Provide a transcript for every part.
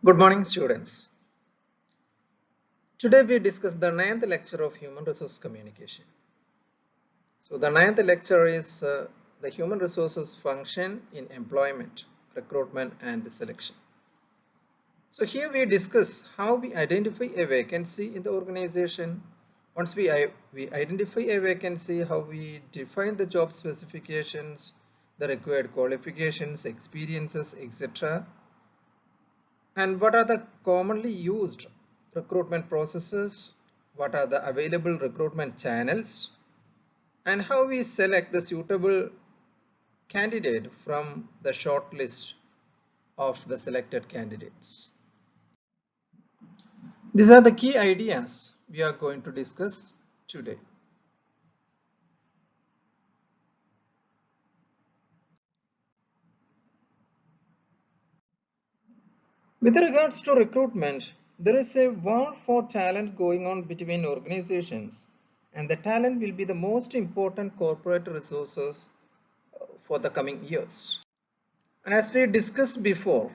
Good morning, students. Today we discuss the ninth lecture of Human Resource Communication. So the ninth lecture is the human resources function in employment, recruitment and selection. So here we discuss how we identify a vacancy in the organization. Once we identify a vacancy, how we define the job specifications, the required qualifications, experiences, etc. And what are the commonly used recruitment processes? What are the available recruitment channels? And how we select the suitable candidate from the short list of the selected candidates. These are the key ideas we are going to discuss today. With regards to recruitment, there is a war for talent going on between organizations, and the talent will be the most important corporate resources for the coming years. And as we discussed before,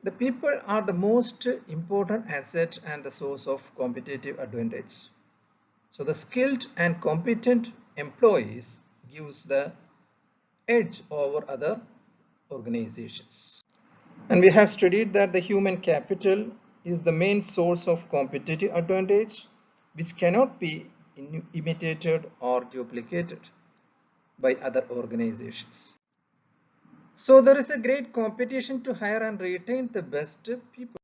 the people are the most important asset and the source of competitive advantage. So the skilled and competent employees gives the edge over other organizations. And we have studied that the human capital is the main source of competitive advantage, which cannot be imitated or duplicated by other organizations. So there is a great competition to hire and retain the best people.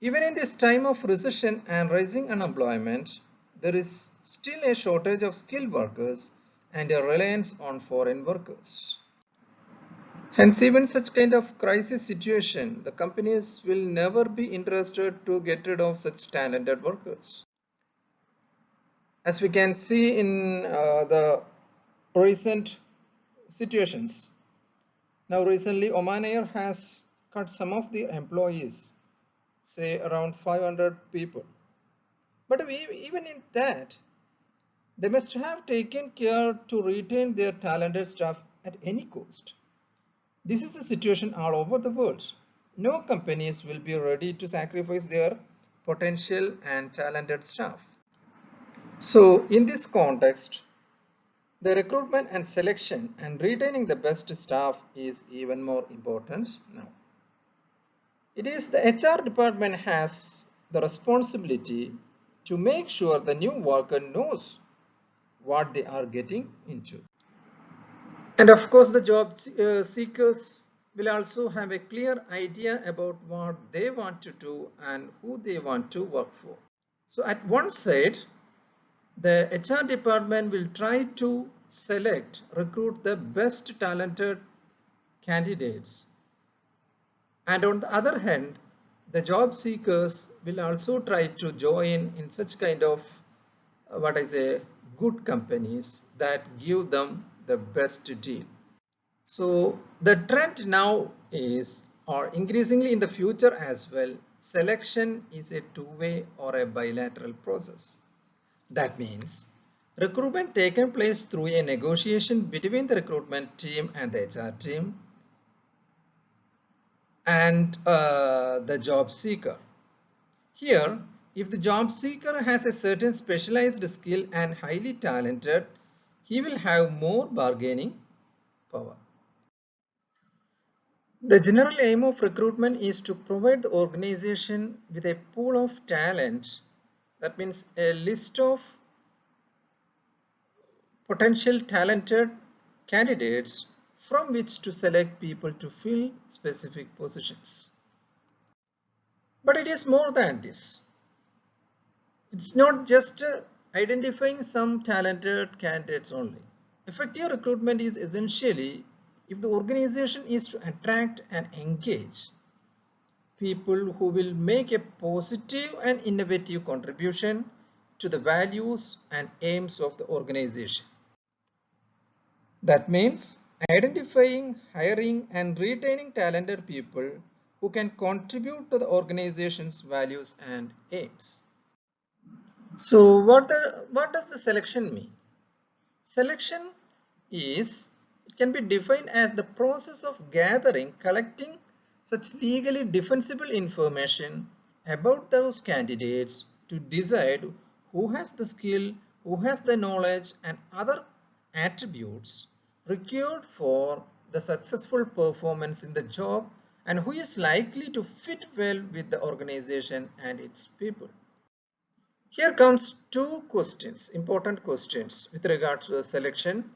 Even in this time of recession and rising unemployment, there is still a shortage of skilled workers and a reliance on foreign workers. Hence, even such kind of crisis situation, the companies will never be interested to get rid of such talented workers. As we can see in the recent situations, now recently Oman Air has cut some of the employees, say around 500 people. But even in that, they must have taken care to retain their talented staff at any cost. This is the situation all over the world. No companies will be ready to sacrifice their potential and talented staff. So in this context, the recruitment and selection and retaining the best staff is even more important now. It is the HR department has the responsibility to make sure the new worker knows what they are getting into. And of course, the job seekers will also have a clear idea about what they want to do and who they want to work for. So at one side, the HR department will try to recruit the best talented candidates. And on the other hand, the job seekers will also try to join in such kind of what I say good companies that give them the best deal. So the trend now is, or increasingly in the future as well, selection is a two-way or a bilateral process. That means recruitment taken place through a negotiation between the recruitment team and the HR team and the job seeker. Here, if the job seeker has a certain specialized skill and highly talented, he will have more bargaining power. The general aim of recruitment is to provide the organization with a pool of talent. That means a list of potential talented candidates from which to select people to fill specific positions. But it is more than this. It's not just identifying some talented candidates only. Effective recruitment is essentially if the organization is to attract and engage people who will make a positive and innovative contribution to the values and aims of the organization. That means identifying, hiring and retaining talented people who can contribute to the organization's values and aims. So what does the selection mean? Selection it can be defined as the process of gathering, collecting, such legally defensible information about those candidates to decide who has the skill, who has the knowledge and other attributes required for the successful performance in the job and who is likely to fit well with the organization and its people. Here comes two questions, important questions with regards to the selection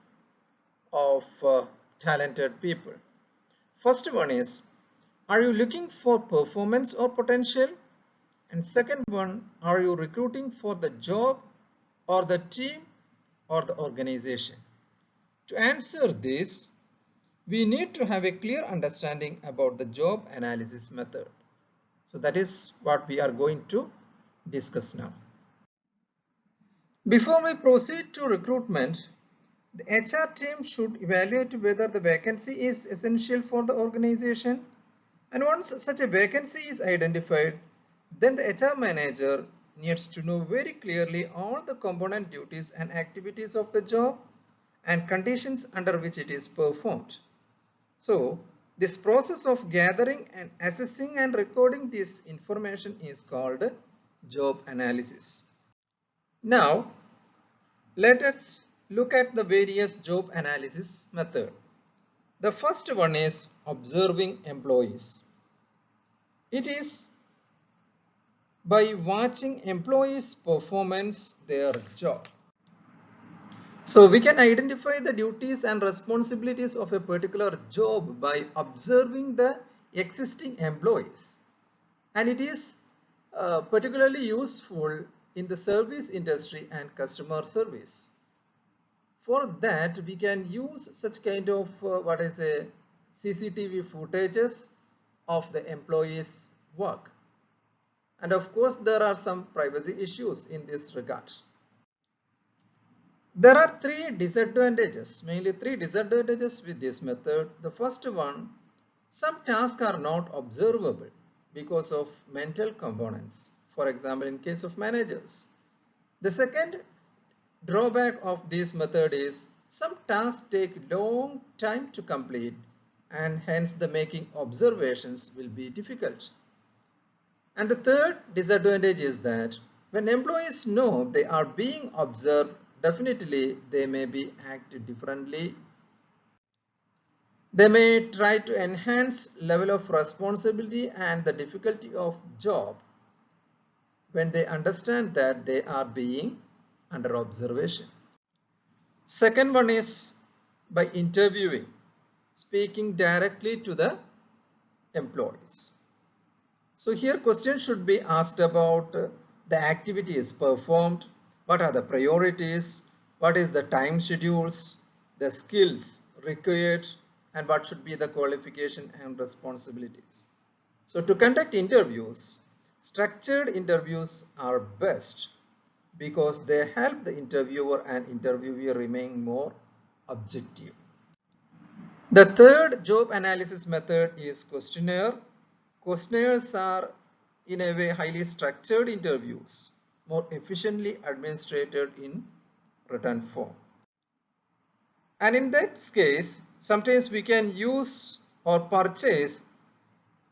of talented people. First one is, are you looking for performance or potential? And second one, are you recruiting for the job or the team or the organization? To answer this, we need to have a clear understanding about the job analysis method. So that is what we are going to discuss now. Before we proceed to recruitment, the HR team should evaluate whether the vacancy is essential for the organization. And once such a vacancy is identified, then the HR manager needs to know very clearly all the component duties and activities of the job and conditions under which it is performed. So, this process of gathering and assessing and recording this information is called job analysis. Now, let us look at the various job analysis method. The first one is observing employees. It is by watching employees' performance their job. So we can identify the duties and responsibilities of a particular job by observing the existing employees. And it is particularly useful in the service industry and customer service. For that, we can use such kind of CCTV footages of the employees' work. And of course, there are some privacy issues in this regard. There are mainly three disadvantages with this method. The first one, some tasks are not observable because of mental components. For example, in case of managers. The second drawback of this method is some tasks take long time to complete and hence the making observations will be difficult. And the third disadvantage is that when employees know they are being observed, definitely they may be act differently. They may try to enhance level of responsibility and the difficulty of job when they understand that they are being under observation. Second one is by interviewing, speaking directly to the employees. So here questions should be asked about the activities performed, what are the priorities, what is the time schedules, the skills required, and what should be the qualification and responsibilities. So to conduct interviews, structured interviews are best because they help the interviewer and interviewee remain more objective. The third job analysis method is questionnaire. Questionnaires are in a way highly structured interviews, more efficiently administered in written form. And in that case, sometimes we can use or purchase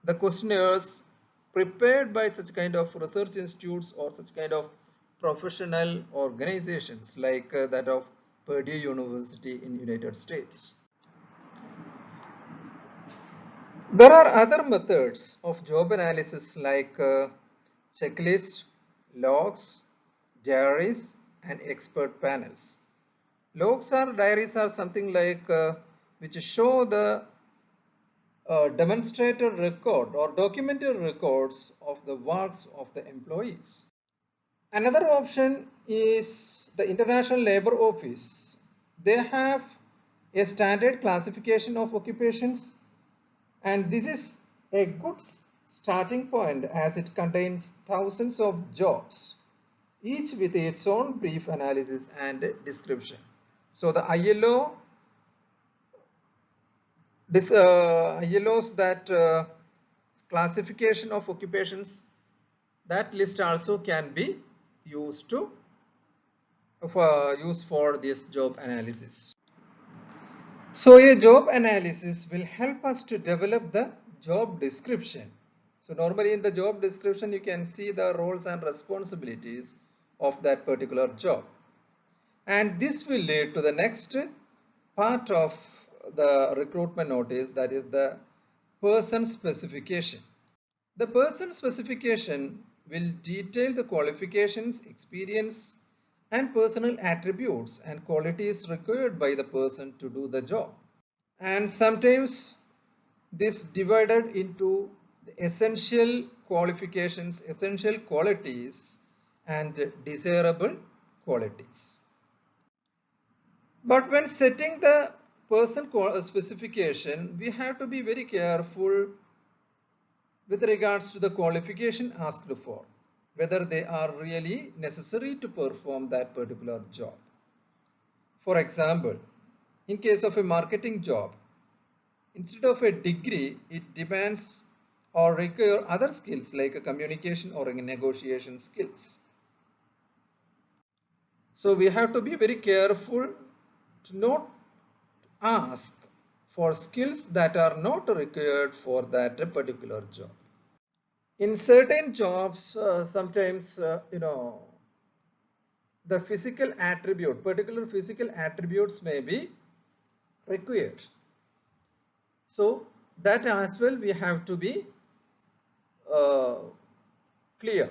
the questionnaires prepared by such kind of research institutes or such kind of professional organizations like that of Purdue University in United States. There are other methods of job analysis like checklist, logs, diaries, and expert panels. Logs or diaries are something like which show the demonstrated record or documented records of the works of the employees. Another option is the International Labour Office. They have a standard classification of occupations, and this is a good starting point as it contains thousands of jobs, each with its own brief analysis and description. So the ILO's that classification of occupations, that list also can be used for this job analysis. So a job analysis will help us to develop the job description. So normally in the job description you can see the roles and responsibilities of that particular job. And this will lead to the next part of the recruitment notice, that is the person specification. The person specification will detail the qualifications, experience, and personal attributes and qualities required by the person to do the job. And sometimes this divided into the essential qualifications, essential qualities, and desirable qualities. But when setting the person specification, we have to be very careful with regards to the qualification asked for, whether they are really necessary to perform that particular job. For example, in case of a marketing job, instead of a degree, it demands or require other skills like a communication or a negotiation skills. So we have to be very careful to not ask for skills that are not required for that particular job. In certain jobs, sometimes, the physical attribute, particular physical attributes may be required. So that as well we have to be uh, clear.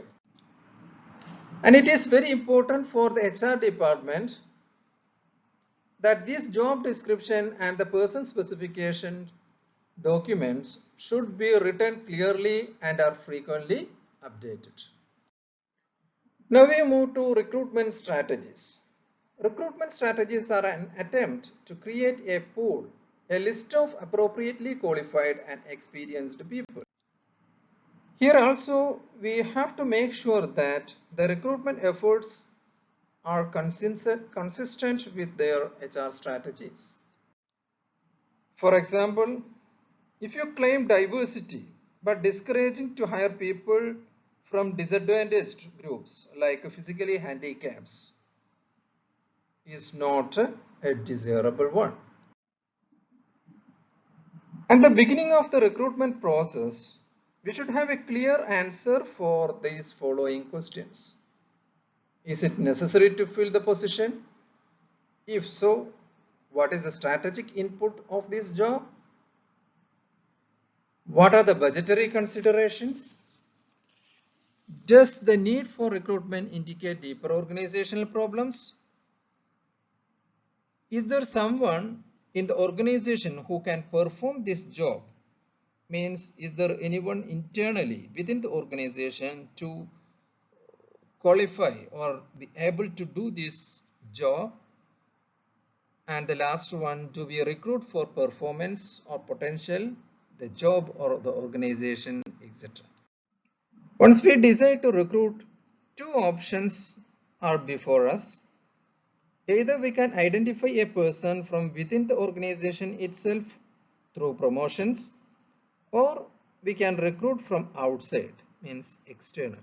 And it is very important for the HR department that this job description and the person specification documents should be written clearly and are frequently updated. Now we move to recruitment strategies. Recruitment strategies are an attempt to create a pool, a list of appropriately qualified and experienced people. Here also we have to make sure that the recruitment efforts are consistent with their HR strategies. For example, if you claim diversity but discouraging to hire people from disadvantaged groups like physically handicaps is not a desirable one. At the beginning of the recruitment process, we should have a clear answer for these following questions. Is it necessary to fill the position? If so, what is the strategic input of this job? What are the budgetary considerations? Does the need for recruitment indicate deeper organizational problems? Is there someone in the organization who can perform this job? Means, is there anyone internally within the organization to qualify or be able to do this job? And the last one, do we recruit for performance or potential, the job or the organization, etc. Once we decide to recruit, two options are before us. Either we can identify a person from within the organization itself through promotions, or we can recruit from outside, means external.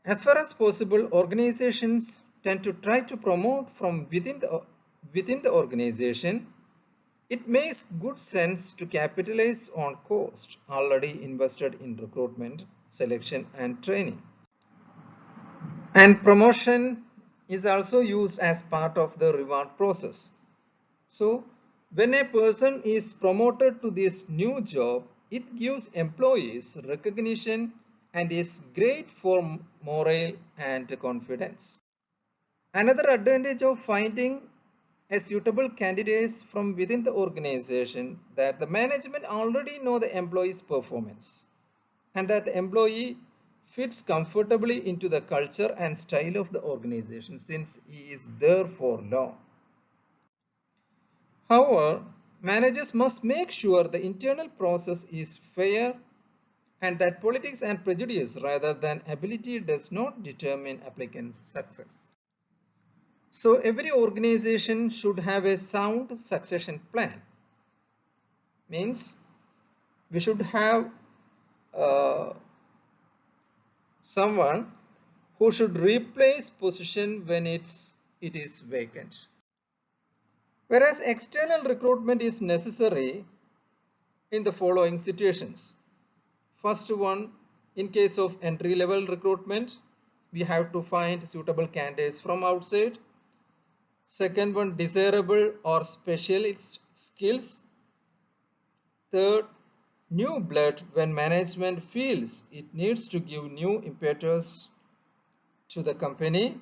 As far as possible, organizations tend to try to promote from within the organization. It makes good sense to capitalize on cost already invested in recruitment, selection and training. And promotion is also used as part of the reward process. So when a person is promoted to this new job, it gives employees recognition and is great for morale and confidence. Another advantage of finding a suitable candidates from within the organization, that the management already know the employee's performance and that the employee fits comfortably into the culture and style of the organization since he is there for long. However, managers must make sure the internal process is fair and that politics and prejudice rather than ability does not determine applicants' success. So every organization should have a sound succession plan. Means we should have uh, someone who should replace position when it is vacant. Whereas external recruitment is necessary in the following situations. First one, in case of entry-level recruitment, we have to find suitable candidates from outside. Second one, desirable or specialist skills. Third, new blood when management feels it needs to give new impetus to the company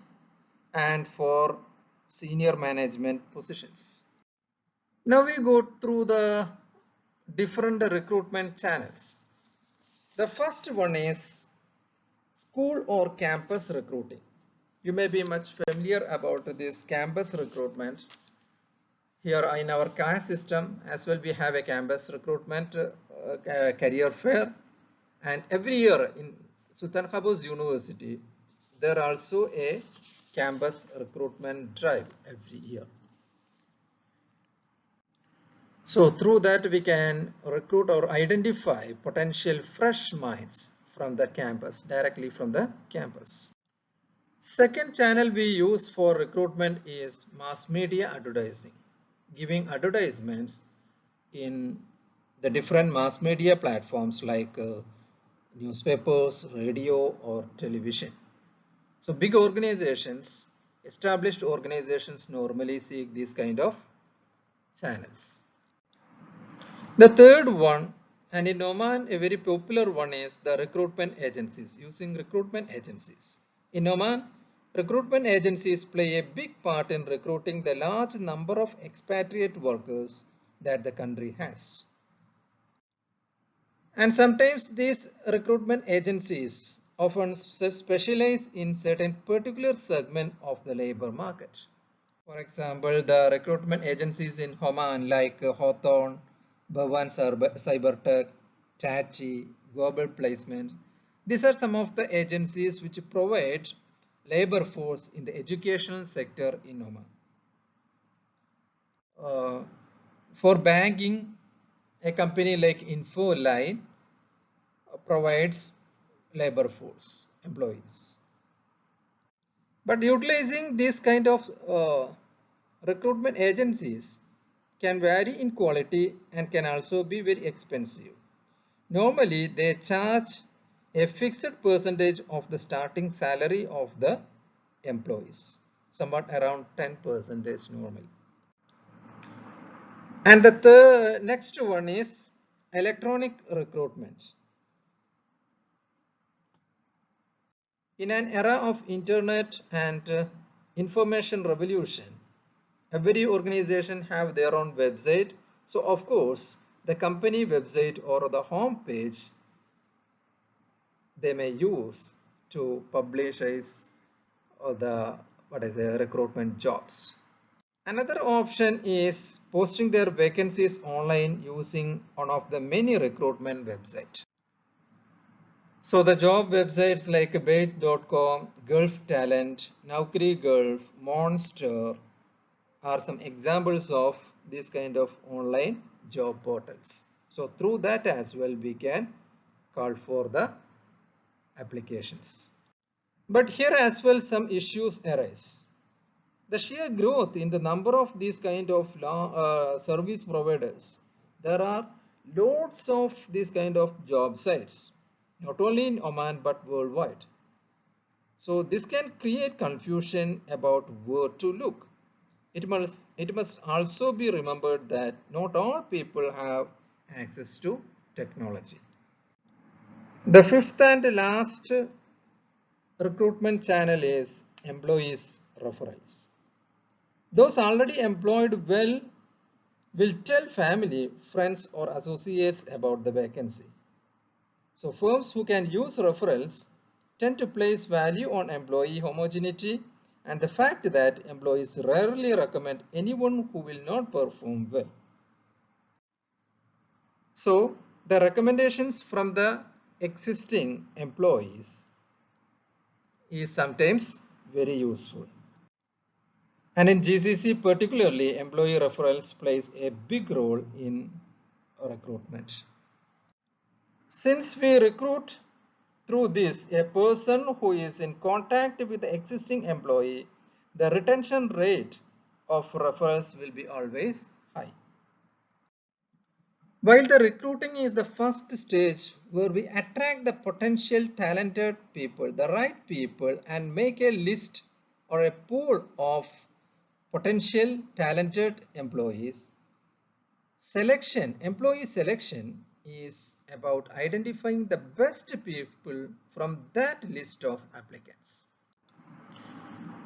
and for senior management positions. Now we go through the different recruitment channels. The first one is school or campus recruiting. You may be much familiar about this campus recruitment. Here in our caste system as well, we have a campus recruitment career fair, and every year in Sultan Qaboos University there also a campus recruitment drive every year. So through that we can recruit or identify potential fresh minds from the campus, directly from the campus. Second channel we use for recruitment is mass media advertising, giving advertisements in the different mass media platforms like newspapers, radio or television. So big organizations, established organizations normally seek these kind of channels. The third one, and in Oman a very popular one, is the recruitment agencies, using recruitment agencies. In Oman, recruitment agencies play a big part in recruiting the large number of expatriate workers that the country has. And sometimes these recruitment agencies often specialize in certain particular segment of the labor market. For example, the recruitment agencies in Oman like Hawthorne, Bhavan Cybertech, Tachi, Global Placement. These are some of the agencies which provide labor force in the educational sector in Oman. For banking, a company like Infoline provides labor force, employees. But utilizing this kind of recruitment agencies can vary in quality and can also be very expensive. Normally, they charge a fixed percentage of the starting salary of the employees, somewhat around 10% normally. And the next one is electronic recruitment. In an era of internet and information revolution, every organization have their own website. So of course, the company website or the home page they may use to publicize the recruitment jobs. Another option is posting their vacancies online using one of the many recruitment websites. So the job websites like Bait.com, Gulf Talent, Naukri Gulf, Monster are some examples of this kind of online job portals. So through that as well we can call for the applications. But here as well some issues arise. The sheer growth in the number of these kind of service providers, there are loads of these kind of job sites, not only in Oman but worldwide. So this can create confusion about where to look. It must also be remembered that not all people have access to technology. The fifth and last recruitment channel is employees referrals. Those already employed will tell family, friends or associates about the vacancy. So firms who can use referrals tend to place value on employee homogeneity and the fact that employees rarely recommend anyone who will not perform well. So the recommendations from the existing employees is sometimes very useful. And in GCC particularly, employee referrals plays a big role in recruitment. Since we recruit through this a person who is in contact with the existing employee, the retention rate of referrals will be always high. While the recruiting is the first stage where we attract the potential talented people, the right people, and make a list or a pool of potential talented employees, employee selection is about identifying the best people from that list of applicants.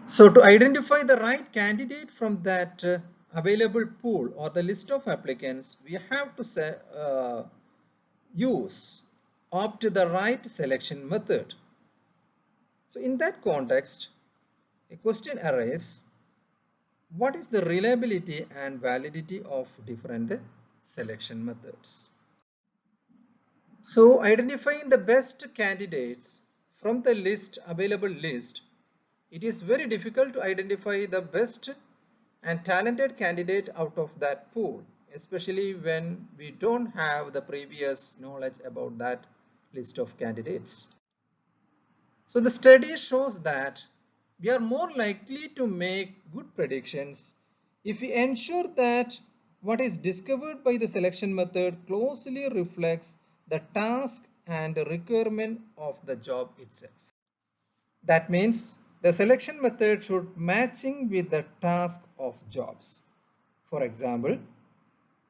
So to identify the right candidate from that available pool or the list of applicants, we have to use opt the right selection method. So in that context, a question arises, what is the reliability and validity of different selection methods? So identifying the best candidates from the available list, it is very difficult to identify the best and talented candidate out of that pool, especially when we don't have the previous knowledge about that list of candidates. So the study shows that we are more likely to make good predictions if we ensure that what is discovered by the selection method closely reflects the task and the requirement of the job itself. That means the selection method should matching with the task of jobs. For example,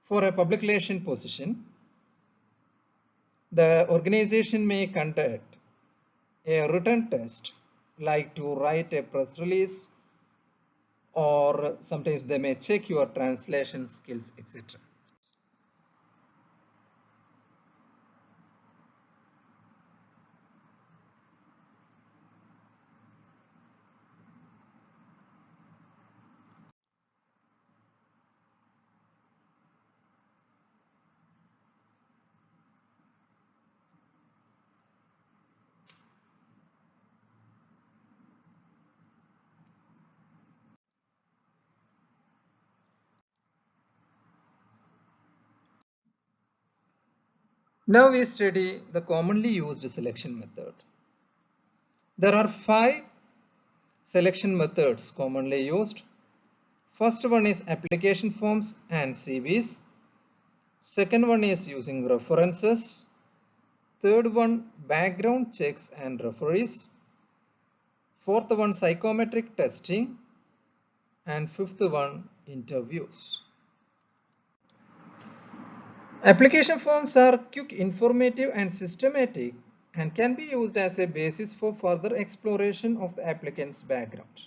for a public relation position, the organization may conduct a written test like to write a press release, or sometimes they may check your translation skills, etc. Now we study the commonly used selection method. There are 5 selection methods commonly used. First one is application forms and CVs. Second one is using references. Third one, background checks and referees. Fourth one, psychometric testing. And fifth one, interviews. Application forms are quick, informative, and systematic and can be used as a basis for further exploration of the applicant's background.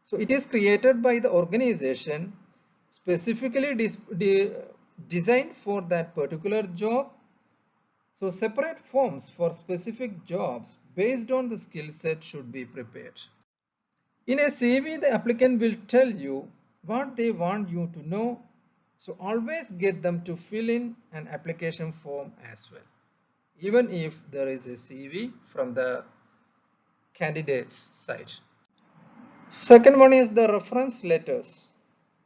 So it is created by the organization specifically designed for that particular job. So separate forms for specific jobs based on the skill set should be prepared. In a CV, the applicant will tell you what they want you to know. So always get them to fill in an application form as well, even if there is a CV from the candidate's side. Second one is the reference letters.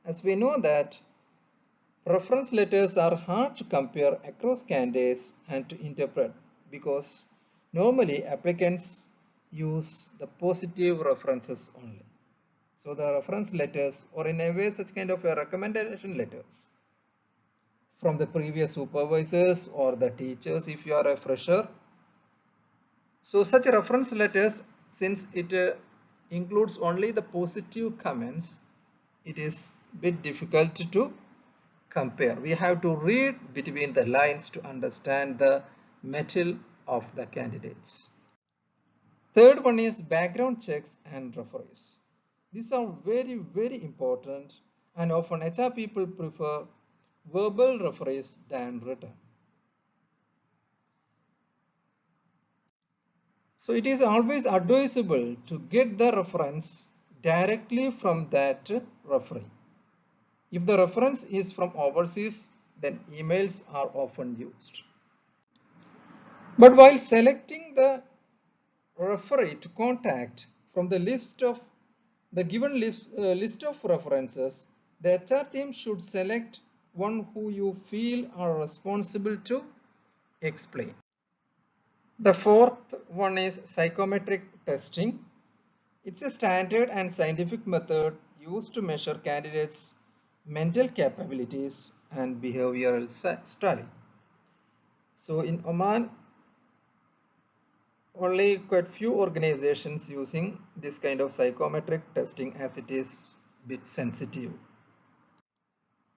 As we know that reference letters are hard to compare across candidates and to interpret because normally applicants use the positive references only. So the reference letters, or in a way such kind of a recommendation letters from the previous supervisors or the teachers if you are a fresher. So such reference letters, since it includes only the positive comments, it is a bit difficult to compare. We have to read between the lines to understand the metal of the candidates. Third one is background checks and referees. These are very, very important, and often HR people prefer verbal referees than written. So it is always advisable to get the reference directly from that referee. If the reference is from overseas, then emails are often used. But while selecting the referee to contact from the given list of references, the HR team should select one who you feel are responsible to explain. The fourth one is psychometric testing. It's a standard and scientific method used to measure candidates' mental capabilities and behavioral study. So in Oman, only quite few organizations using this kind of psychometric testing as it is a bit sensitive.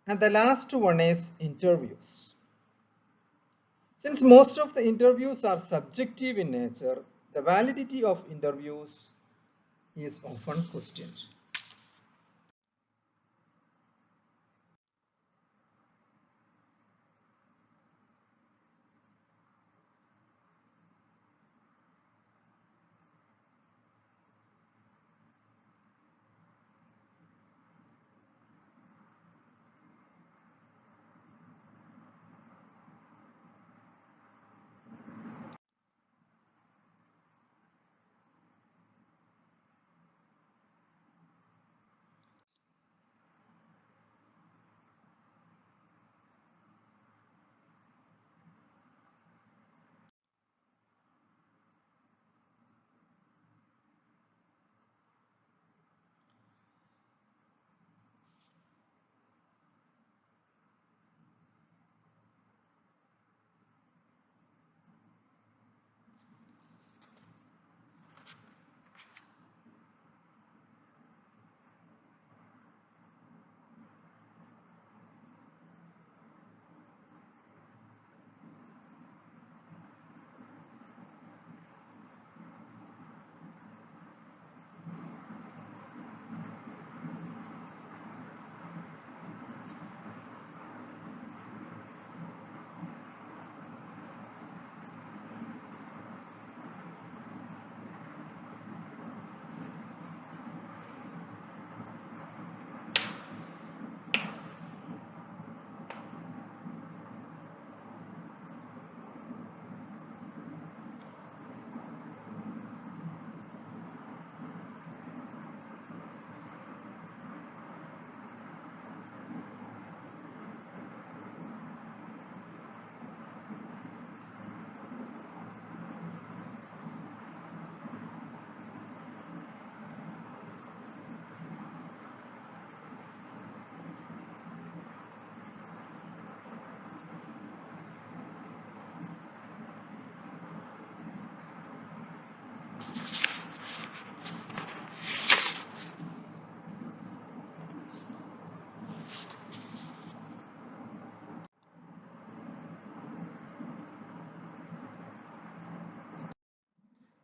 And the last one is interviews. Since most of the interviews are subjective in nature, the validity of interviews is often questioned.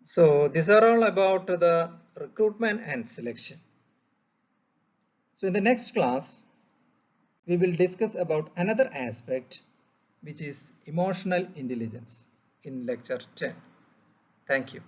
So these are all about the recruitment and selection. So in the next class, we will discuss about another aspect, which is emotional intelligence in lecture 10. Thank you.